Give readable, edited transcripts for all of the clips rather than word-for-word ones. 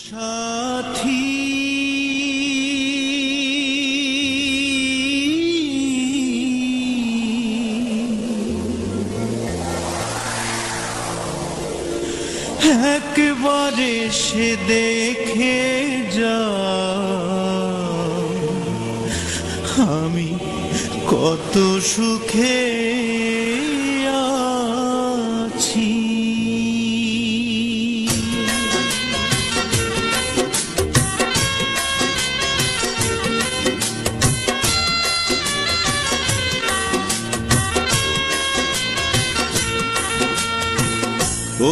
সাথী একবারে সে দেখে যা আমি কত সুখে আছি।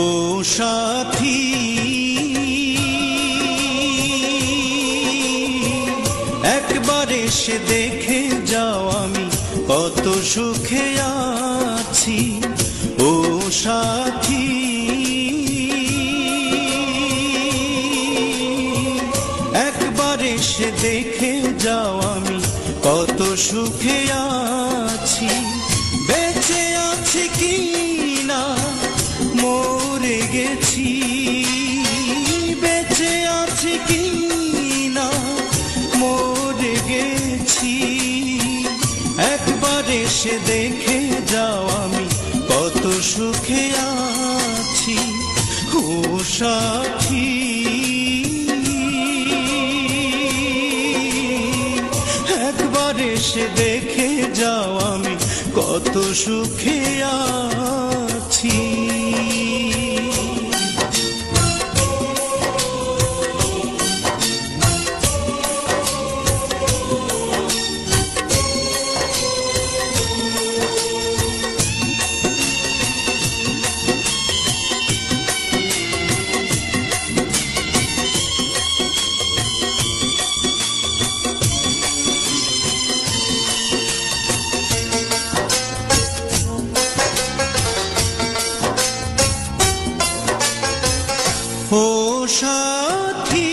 ও সাথী একবার এসে দেখে যাও আমি কত সুখে আছি। ও সাথী একবার এসে দেখে যাও আমি কত সুখে আছি। বেঁচে আছি কি না মরে গেছি, বেঁচে আছি কি না মরে গেছি। একবার এসে দেখে যাও আমি কত সুখে আছি। ও সাথী একবার এসে দেখে যাও আমি কত সুখে আছি। ও সাথী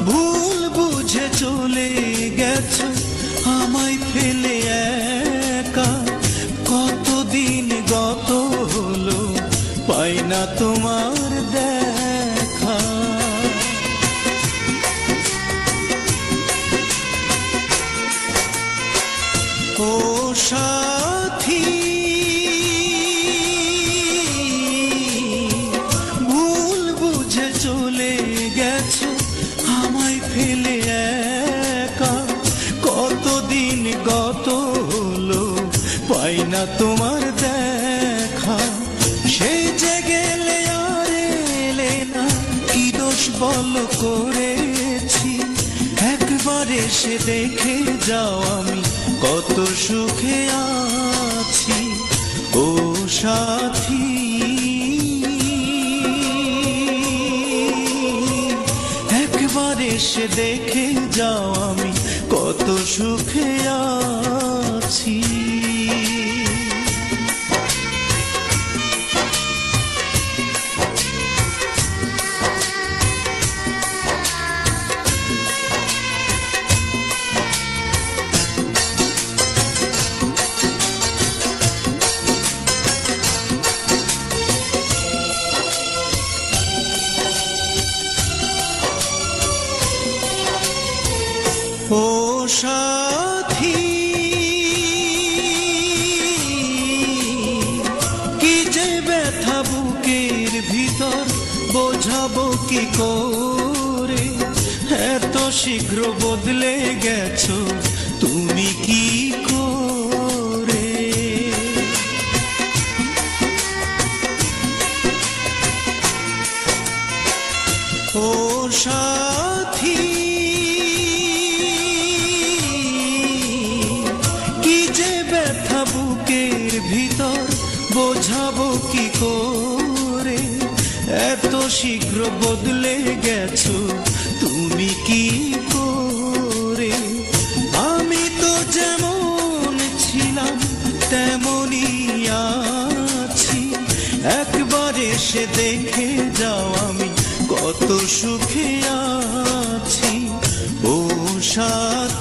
ভুল বুঝে চলে গেছো আমায় ফেলে একা। কতদিন গত হলো পাই না তোমার দেখা। ও সাথী চলে গেছো আমায় ফেলে একা। কতদিন গত হলো পাই না তোমার দেখা। সেই যে গেলে আর এলে না কি দোষ বল করেছি। একবার এসে দেখে যাও আমি কত সুখে আছি। ও সাথী একবার এসে দেখে যাও আমি কত সুখে আছি। ও সাথী কি যে ব্যথা বুকের ভিতর বোঝাবো কি করে। এত শীঘ্র বদলে গেছো তুমি কি করে। ও সাথী বুকের ভিতর বোঝাবো কি করে। এত শীঘ্র বদলে গেছো তুমি কি করে। আমি তো যেমন ছিলাম তেমনই আছি। একবার এসে দেখে যাও আমি কত সুখে আছি। ও সাথী